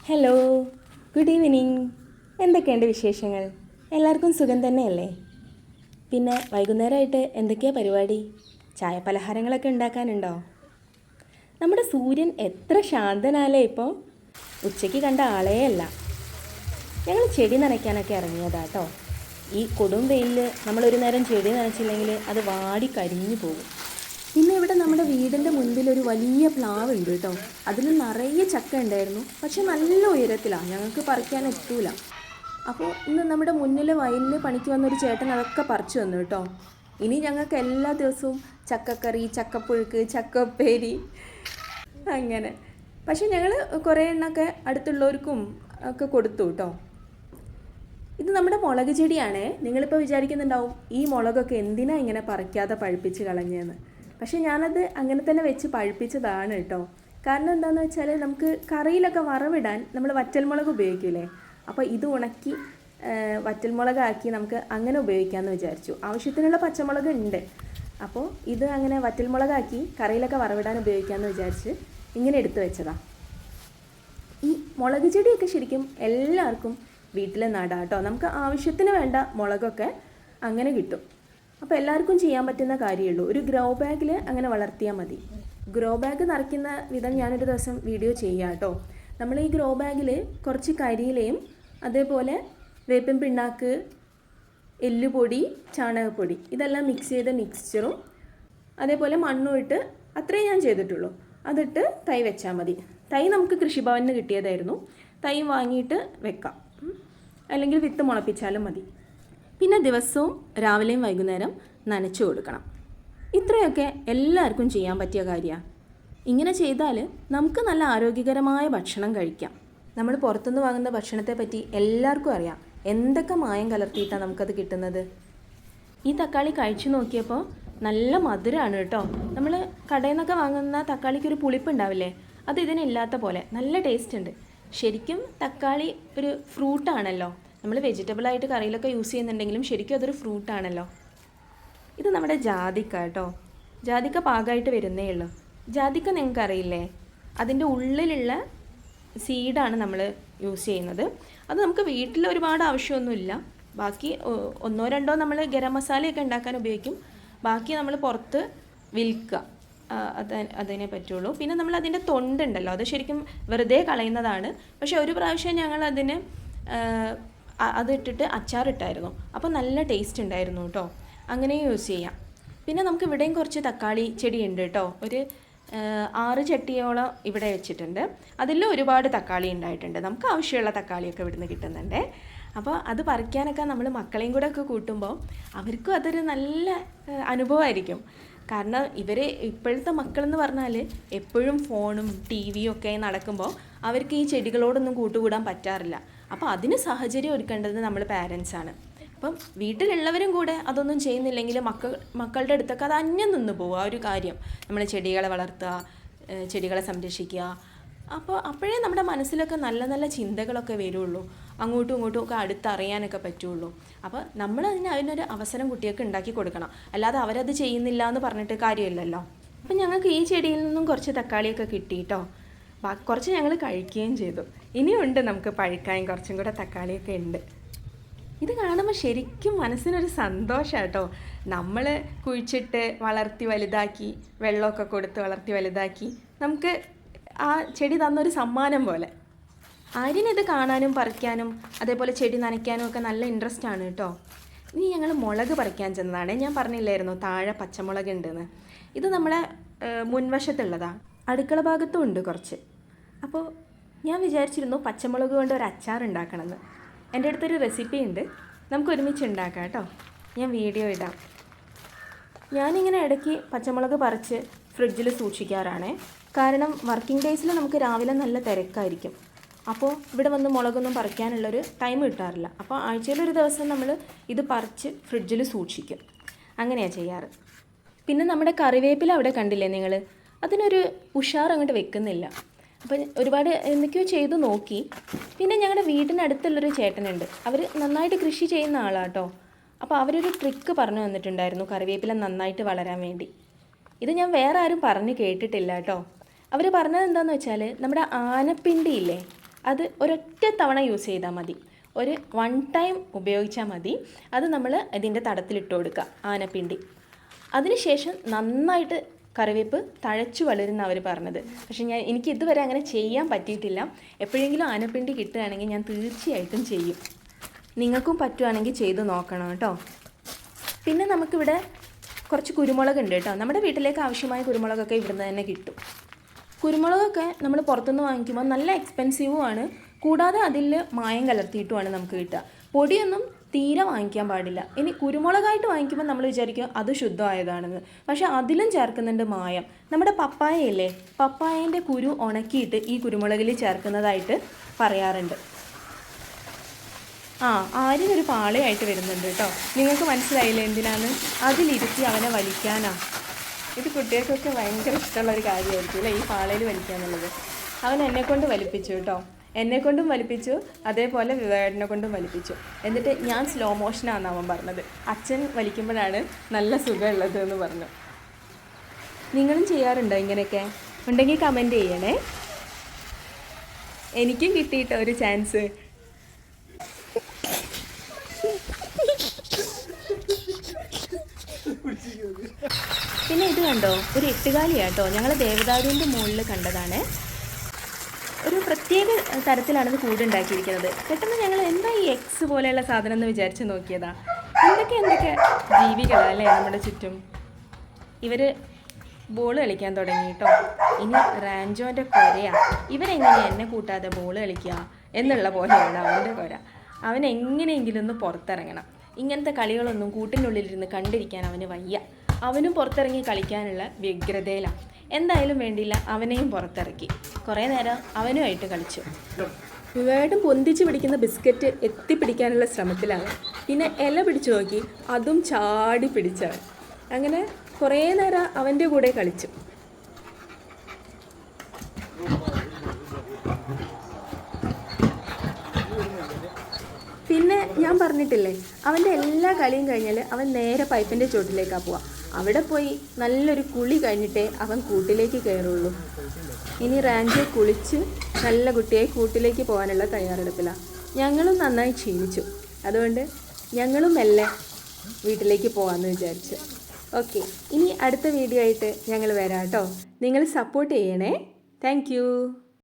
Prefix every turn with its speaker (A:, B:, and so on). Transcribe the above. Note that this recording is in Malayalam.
A: Hello, good evening. എന്തൊക്കെയുണ്ട് വിശേഷങ്ങൾ? എല്ലാവർക്കും സുഖം തന്നെയല്ലേ? പിന്നെ വൈകുന്നേരമായിട്ട് എന്തൊക്കെയാണ് പരിപാടി? ചായ പലഹാരങ്ങളൊക്കെ ഉണ്ടാക്കാനുണ്ടോ? നമ്മുടെ സൂര്യൻ എത്ര ശാന്തനാലേ ഇപ്പോൾ. ഉച്ചയ്ക്ക് കണ്ട ആളേ അല്ല. ഞങ്ങൾ ചെടി നനയ്ക്കാനൊക്കെ ഇറങ്ങിയതാട്ടോ. ഈ കൊടും വെയിലിൽ നമ്മളൊരു നേരം ചെടി നനച്ചില്ലെങ്കിൽ അത് വാടി കരിഞ്ഞു പോകും. പിന്നെ ഇവിടെ നമ്മുടെ വീടിൻ്റെ മുൻപിൽ ഒരു വലിയ പ്ലാവ് ഉണ്ട് കേട്ടോ. അതിൽ നിറയെ ചക്ക ഉണ്ടായിരുന്നു, പക്ഷെ നല്ല ഉയരത്തിലാണ്, ഞങ്ങൾക്ക് പറിക്കാൻ എത്തൂല. അപ്പോൾ ഇന്ന് നമ്മുടെ മുന്നിലെ വയലിൽ പണിക്ക് വന്നൊരു ചേട്ടൻ അതൊക്കെ പറിച്ചു വന്നു കേട്ടോ. ഇനി ഞങ്ങൾക്ക് എല്ലാ ദിവസവും ചക്കക്കറി, ചക്കപ്പുഴുക്ക്, ചക്കപ്പേരി അങ്ങനെ. പക്ഷെ ഞങ്ങൾ കുറേ എണ്ണമൊക്കെ അടുത്തുള്ളവർക്കും ഒക്കെ കൊടുത്തു കേട്ടോ. ഇത് നമ്മുടെ മുളക് ചെടിയാണേ. നിങ്ങളിപ്പോൾ വിചാരിക്കുന്നുണ്ടാവും ഈ മുളകൊക്കെ എന്തിനാ ഇങ്ങനെ പറിക്കാതെ പഴുപ്പിച്ച് കളഞ്ഞതെന്ന്. പക്ഷേ ഞാനത് അങ്ങനെ തന്നെ വെച്ച് പഴുപ്പിച്ചതാണ് കേട്ടോ. കാരണം എന്താണെന്ന് വെച്ചാൽ നമുക്ക് കറിയിലൊക്കെ വറവിടാൻ നമ്മൾ വറ്റൽമുളക് ഉപയോഗിക്കില്ലേ, അപ്പോൾ ഇത് ഉണക്കി വറ്റൽമുളകാക്കി നമുക്ക് അങ്ങനെ ഉപയോഗിക്കാമെന്ന് വിചാരിച്ചു. ആവശ്യത്തിനുള്ള പച്ചമുളക് ഉണ്ട്, അപ്പോൾ ഇത് അങ്ങനെ വറ്റൽമുളകാക്കി കറിയിലൊക്കെ വറവിടാൻ ഉപയോഗിക്കാമെന്ന് വിചാരിച്ച് ഇങ്ങനെ എടുത്തു വെച്ചതാണ്. ഈ മുളക് ചെടിയൊക്കെ ശരിക്കും എല്ലാവർക്കും വീട്ടിൽ നടാം കേട്ടോ. നമുക്ക് ആവശ്യത്തിന് വേണ്ട മുളകൊക്കെ അങ്ങനെ കിട്ടും. അപ്പോൾ എല്ലാവർക്കും ചെയ്യാൻ പറ്റുന്ന കാര്യമുള്ളൂ. ഒരു ഗ്രോ ബാഗിൽ അങ്ങനെ വളർത്തിയാൽ മതി. ഗ്രോ ബാഗ് നിറയ്ക്കുന്ന വിധം ഞാനൊരു ദിവസം വീഡിയോ ചെയ്യാം കേട്ടോ. നമ്മൾ ഈ ഗ്രോ ബാഗിൽ കുറച്ച് കരിയിലയും അതേപോലെ വേപ്പിൻ പിണ്ണാക്ക്, എല്ലുപൊടി, ചാണകപ്പൊടി ഇതെല്ലാം മിക്സ് ചെയ്ത മിക്സ്ചറും അതേപോലെ മണ്ണും ഇട്ട്, അത്രേ ഞാൻ ചെയ്തിട്ടുള്ളൂ. അതിട്ട് തൈ വെച്ചാൽ മതി. തൈ നമുക്ക് കൃഷിഭവനിൽ നിന്ന് കിട്ടിയതായിരുന്നു. തൈ വാങ്ങിയിട്ട് വെക്കാം, അല്ലെങ്കിൽ വിത്ത് മുളപ്പിച്ചാലും മതി. പിന്നെ ദിവസവും രാവിലെയും വൈകുന്നേരം നനച്ചു കൊടുക്കണം. ഇത്രയൊക്കെ എല്ലാവർക്കും ചെയ്യാൻ പറ്റിയ കാര്യമാണ്. ഇങ്ങനെ ചെയ്താൽ നമുക്ക് നല്ല ആരോഗ്യകരമായ ഭക്ഷണം കഴിക്കാം. നമ്മൾ പുറത്തുനിന്ന് വാങ്ങുന്ന ഭക്ഷണത്തെ പറ്റി എല്ലാവർക്കും അറിയാം, എന്തൊക്കെ മായം കലർത്തിയിട്ടാണ് നമുക്കത് കിട്ടുന്നത്. ഈ തക്കാളി കഴിച്ചു നോക്കിയപ്പോൾ നല്ല മധുരമാണ് കേട്ടോ. നമ്മൾ കടയിൽ നിന്നൊക്കെ വാങ്ങുന്ന തക്കാളിക്കൊരു പുളിപ്പുണ്ടാവില്ലേ, അത് ഇതിനില്ലാത്ത പോലെ നല്ല ടേസ്റ്റ് ഉണ്ട്. ശരിക്കും തക്കാളി ഒരു ഫ്രൂട്ടാണല്ലോ. നമ്മൾ വെജിറ്റബിളായിട്ട് കറിയിലൊക്കെ യൂസ് ചെയ്യുന്നുണ്ടെങ്കിലും ശരിക്കും അതൊരു ഫ്രൂട്ടാണല്ലോ. ഇത് നമ്മുടെ ജാതിക്ക കേട്ടോ. ജാതിക്ക പാകമായിട്ട് വരുന്നേ ഉള്ളൂ. ജാതിക്ക നിങ്ങൾക്ക് അറിയില്ലേ, അതിൻ്റെ ഉള്ളിലുള്ള സീഡാണ് നമ്മൾ യൂസ് ചെയ്യുന്നത്. അത് നമുക്ക് വീട്ടിൽ ഒരുപാട് ആവശ്യമൊന്നുമില്ല. ബാക്കി ഒന്നോ രണ്ടോ നമ്മൾ ഗരം മസാലയൊക്കെ ഉണ്ടാക്കാൻ ഉപയോഗിക്കും. ബാക്കി നമ്മൾ പുറത്ത് വിൽക്കുക, അതിനെ പറ്റുള്ളൂ. പിന്നെ നമ്മൾ അതിൻ്റെ തൊണ്ടുണ്ടല്ലോ, അത് ശരിക്കും വെറുതെ കളയുന്നതാണ്. പക്ഷെ ഒരു പ്രാവശ്യം ഞങ്ങൾ അതിന് അതിട്ടിട്ട് അച്ചാറിട്ടായിരുന്നു, അപ്പോൾ നല്ല ടേസ്റ്റ് ഉണ്ടായിരുന്നു കേട്ടോ. അങ്ങനെയും യൂസ് ചെയ്യാം. പിന്നെ നമുക്ക് ഇവിടെയും കുറച്ച് തക്കാളി ചെടി ഉണ്ട് കേട്ടോ. ഒരു 6 ചട്ടിയോളം ഇവിടെ വെച്ചിട്ടുണ്ട്. അതിൽ ഒരുപാട് തക്കാളി ഉണ്ടായിട്ടുണ്ട്. നമുക്ക് ആവശ്യമുള്ള തക്കാളിയൊക്കെ ഇവിടുന്ന് കിട്ടുന്നുണ്ട്. അപ്പോൾ അത് പറിക്കാനൊക്കെ നമ്മൾ മക്കളെയും കൂടെ ഒക്കെ കൂട്ടുമ്പോൾ അവർക്കും അതൊരു നല്ല അനുഭവമായിരിക്കും. കാരണം ഇപ്പോഴത്തെ മക്കളെന്ന് പറഞ്ഞാൽ എപ്പോഴും ഫോണും ടി വിയും ഒക്കെ നടക്കുമ്പോൾ അവർക്ക് ഈ ചെടികളോടൊന്നും കൂട്ടുകൂടാൻ പറ്റാറില്ല. അപ്പോൾ അതിന് സാഹചര്യം ഒരുക്കേണ്ടത് നമ്മൾ പാരൻസാണ്. അപ്പം വീട്ടിലുള്ളവരും കൂടെ അതൊന്നും ചെയ്യുന്നില്ലെങ്കിൽ മക്കളുടെ അടുത്തൊക്കെ അത് അന്യം നിന്ന് പോകും. ആ ഒരു കാര്യം, നമ്മൾ ചെടികളെ വളർത്തുക, ചെടികളെ സംരക്ഷിക്കുക. അപ്പോൾ അപ്പോഴേ നമ്മുടെ മനസ്സിലൊക്കെ നല്ല നല്ല ചിന്തകളൊക്കെ വരുള്ളൂ, അങ്ങോട്ടും ഇങ്ങോട്ടും ഒക്കെ അടുത്തറിയാനൊക്കെ പറ്റുള്ളൂ. അപ്പോൾ നമ്മൾ അതിനൊരു അവസരം കുട്ടികൾക്ക് ഉണ്ടാക്കി കൊടുക്കണം, അല്ലാതെ അവരത് ചെയ്യുന്നില്ല എന്ന് പറഞ്ഞിട്ട് കാര്യമില്ലല്ലോ. അപ്പം ഞങ്ങൾക്ക് ഈ ചെടിയിൽ നിന്നും കുറച്ച് തക്കാളിയൊക്കെ കിട്ടി കേട്ടോ. കുറച്ച് ഞങ്ങൾ കഴിക്കുകയും ചെയ്തു. ഇനിയുണ്ട് നമുക്ക് പഴുക്കാനും കുറച്ചും കൂടെ തക്കാളിയൊക്കെ ഉണ്ട്. ഇത് കാണുമ്പോൾ ശരിക്കും മനസ്സിനൊരു സന്തോഷമാണ് കേട്ടോ. നമ്മൾ കുഴിച്ചിട്ട് വളർത്തി വലുതാക്കി, വെള്ളമൊക്കെ കൊടുത്ത് വളർത്തി വലുതാക്കി നമുക്ക് ആ ചെടി തന്നൊരു സമ്മാനം പോലെ. ആര്യനിത് കാണാനും പറിക്കാനും അതേപോലെ ചെടി നനയ്ക്കാനും ഒക്കെ നല്ല ഇൻട്രസ്റ്റ് ആണ് കേട്ടോ. ഇനി ഞങ്ങൾ മുളക് പറിക്കാൻ ചെന്നതാണ്. ഞാൻ പറഞ്ഞില്ലായിരുന്നു താഴെ പച്ചമുളക് ഉണ്ടെന്ന്. ഇത് നമ്മളെ മുൻവശത്തുള്ളതാണ്. അടുക്കള ഭാഗത്തും ഉണ്ട് കുറച്ച്. അപ്പോൾ ഞാൻ വിചാരിച്ചിരുന്നു പച്ചമുളക് കൊണ്ട് ഒരു അച്ചാർ ഉണ്ടാക്കണമെന്ന്. എൻ്റെ അടുത്തൊരു റെസിപ്പി ഉണ്ട്, നമുക്ക് ഒരുമിച്ച് ഉണ്ടാക്കാം കേട്ടോ. ഞാൻ വീഡിയോ ഇടാം. ഞാനിങ്ങനെ ഇടയ്ക്ക് പച്ചമുളക് പറിച്ച് ഫ്രിഡ്ജിൽ സൂക്ഷിക്കാറാണേ. കാരണം വർക്കിംഗ് ഡേയ്സിൽ നമുക്ക് രാവിലെ നല്ല തിരക്കായിരിക്കും. അപ്പോൾ ഇവിടെ വന്ന് മുളകൊന്നും പറിക്കാനുള്ളൊരു ടൈം കിട്ടാറില്ല. അപ്പോൾ ആഴ്ചയിലൊരു ദിവസം നമ്മൾ ഇത് പറിച്ച് ഫ്രിഡ്ജിൽ സൂക്ഷിക്കും. അങ്ങനെയാണ് ചെയ്യാറ്. പിന്നെ നമ്മുടെ കറിവേപ്പില അവിടെ കണ്ടില്ലേ നിങ്ങൾ, അതിനൊരു ഉഷാർ അങ്ങോട്ട് വെക്കുന്നില്ല. അപ്പം ഒരുപാട് എന്തൊക്കെയോ ചെയ്തു നോക്കി. പിന്നെ ഞങ്ങളുടെ വീടിനടുത്തുള്ളൊരു ചേട്ടനുണ്ട്, അവർ നന്നായിട്ട് കൃഷി ചെയ്യുന്ന ആളാട്ടോ. അപ്പോൾ അവരൊരു ട്രിക്ക് പറഞ്ഞു തന്നിട്ടുണ്ടായിരുന്നു കറിവേപ്പില നന്നായിട്ട് വളരാൻ വേണ്ടി. ഇത് ഞാൻ വേറെ ആരും പറഞ്ഞ് കേട്ടിട്ടില്ല കേട്ടോ. അവർ പറഞ്ഞത് എന്താണെന്ന് വെച്ചാൽ നമ്മുടെ ആനപ്പിണ്ടിയില്ലേ, അത് ഒരൊറ്റ തവണ യൂസ് ചെയ്താൽ മതി, ഒരു 1 ടൈം ഉപയോഗിച്ചാൽ മതി. അത് നമ്മൾ ഇതിൻ്റെ തടത്തിലിട്ട് കൊടുക്കുക, ആനപ്പിണ്ടി. അതിനുശേഷം നന്നായിട്ട് കറിവേപ്പ് തഴച്ചു വളരുന്ന അവർ പറഞ്ഞത്. പക്ഷേ എനിക്ക് ഇതുവരെ അങ്ങനെ ചെയ്യാൻ പറ്റിയിട്ടില്ല. എപ്പോഴെങ്കിലും ആനപ്പിണ്ടി കിട്ടുകയാണെങ്കിൽ ഞാൻ തീർച്ചയായിട്ടും ചെയ്യും. നിങ്ങൾക്കും പറ്റുവാണെങ്കിൽ ചെയ്ത് നോക്കണം കേട്ടോ. പിന്നെ നമുക്കിവിടെ കുറച്ച് കുരുമുളക് ഉണ്ട് കേട്ടോ. നമ്മുടെ വീട്ടിലേക്ക് ആവശ്യമായ കുരുമുളകൊക്കെ ഇവിടുന്ന് തന്നെ കിട്ടും. കുരുമുളകൊക്കെ നമ്മൾ പുറത്തുനിന്ന് വാങ്ങിക്കുമ്പോൾ നല്ല എക്സ്പെൻസീവുമാണ്, കൂടാതെ അതിൽ മായം കലർത്തിയിട്ടുമാണ് നമുക്ക് കിട്ടുക. പൊടിയൊന്നും തീരെ വാങ്ങിക്കാൻ പാടില്ല. ഇനി കുരുമുളകായിട്ട് വാങ്ങിക്കുമ്പോൾ നമ്മൾ വിചാരിക്കും അത് ശുദ്ധമായതാണെന്ന്, പക്ഷേ അതിലും ചേർക്കുന്നുണ്ട് മായം. നമ്മുടെ പപ്പായയില്ലേ, പപ്പായേൻ്റെ കുരു ഉണക്കിയിട്ട് ഈ കുരുമുളകിൽ ചേർക്കുന്നതായിട്ട് പറയാറുണ്ട്. ആര്യനൊരു പാളയായിട്ട് വരുന്നുണ്ട് കേട്ടോ. നിങ്ങൾക്ക് മനസ്സിലായില്ലേ എന്തിനാണ്? അതിലിരുത്തി അവനെ വലിക്കാനാ. ഇത് കുട്ടികൾക്കൊക്കെ ഭയങ്കര ഇഷ്ടമുള്ളൊരു കാര്യമായിരിക്കും അല്ലേ, ഈ പാളയിൽ വലിക്കുക എന്നുള്ളത്. അവൻ എന്നെക്കൊണ്ട് വലിപ്പിച്ചു കേട്ടോ, എന്നെക്കൊണ്ടും വലിപ്പിച്ചു, അതേപോലെ വിവേകനെ കൊണ്ടും വലിപ്പിച്ചു. എന്നിട്ട് ഞാൻ സ്ലോ മോഷനാണെന്ന് അവൻ പറഞ്ഞത്. അച്ഛൻ വലിക്കുമ്പോഴാണ് നല്ല സുഖമുള്ളത് എന്ന് പറഞ്ഞു. നിങ്ങളും ചെയ്യാറുണ്ടോ ഇങ്ങനെയൊക്കെ? ഉണ്ടെങ്കിൽ കമൻറ്റ് ചെയ്യണേ. എനിക്കും കിട്ടിയിട്ടോ ഒരു ചാൻസ്. പിന്നെ ഇത് കണ്ടോ, ഒരു എട്ടുകാലിയാട്ടോ. ഞങ്ങൾ ദേവദാരുവിൻ്റെ മുകളിൽ കണ്ടതാണ്. ഒരു പ്രത്യേക തരത്തിലാണിത് കൂടുണ്ടാക്കിയിരിക്കുന്നത്. പെട്ടെന്ന് ഞങ്ങൾ എന്താ ഈ എക്സ് പോലെയുള്ള സാധനം എന്ന് വിചാരിച്ച് നോക്കിയതാ. എന്തൊക്കെ ജീവികളാണ് അല്ലേ നമ്മുടെ ചുറ്റും. ഇവർ ബോൾ കളിക്കാൻ തുടങ്ങി കേട്ടോ. ഇനി റാഞ്ചോൻ്റെ കൊരയാണ്. ഇവരെങ്ങനെ എന്നെ കൂട്ടാതെ ബോൾ കളിക്കുക എന്നുള്ള പോലെയാണ് അവൻ്റെ കൊര. അവൻ എങ്ങനെയെങ്കിലും ഒന്ന് പുറത്തിറങ്ങണം. ഇങ്ങനത്തെ കളികളൊന്നും കൂട്ടിനുള്ളിലിരുന്ന് കണ്ടിരിക്കാൻ അവന് വയ്യ. അവനും പുറത്തിറങ്ങി കളിക്കാനുള്ള വ്യഗ്രതയിലാണ്. എന്തായാലും വേണ്ടിയില്ല, അവനെയും പുറത്തിറക്കി കുറേ നേരം അവനുമായിട്ട് കളിച്ചു. വിവേകം പൊന്തിച്ച് പിടിക്കുന്ന ബിസ്ക്കറ്റ് എത്തിപ്പിടിക്കാനുള്ള ശ്രമത്തിലാണ്. പിന്നെ ഇല പിടിച്ചു നോക്കി, അതും ചാടി പിടിച്ചവൻ. അങ്ങനെ കുറേ നേരം അവൻ്റെ കൂടെ കളിച്ചു. പിന്നെ ഞാൻ പറഞ്ഞിട്ടില്ലേ, അവൻ്റെ എല്ലാ കളിയും കഴിഞ്ഞാൽ അവൻ നേരെ പൈപ്പിൻ്റെ ചോട്ടിലേക്കാണ് പോവുക. അവിടെ പോയി നല്ലൊരു കുളി കഴിഞ്ഞിട്ടേ അവൻ കൂട്ടിലേക്ക് കയറുള്ളൂ. ഇനി റാഞ്ചി കുളിച്ച് നല്ല കുട്ടിയായി കൂട്ടിലേക്ക് പോകാനുള്ള തയ്യാറെടുപ്പിലാണ്. ഞങ്ങളും നന്നായി ക്ഷീണിച്ചു, അതുകൊണ്ട് ഞങ്ങളും മെല്ലെ വീട്ടിലേക്ക് പോകാമെന്ന് വിചാരിച്ചു. ഓക്കെ, ഇനി അടുത്ത വീഡിയോ ആയിട്ട് ഞങ്ങൾ വരാം കേട്ടോ. നിങ്ങൾ സപ്പോർട്ട് ചെയ്യണേ. താങ്ക്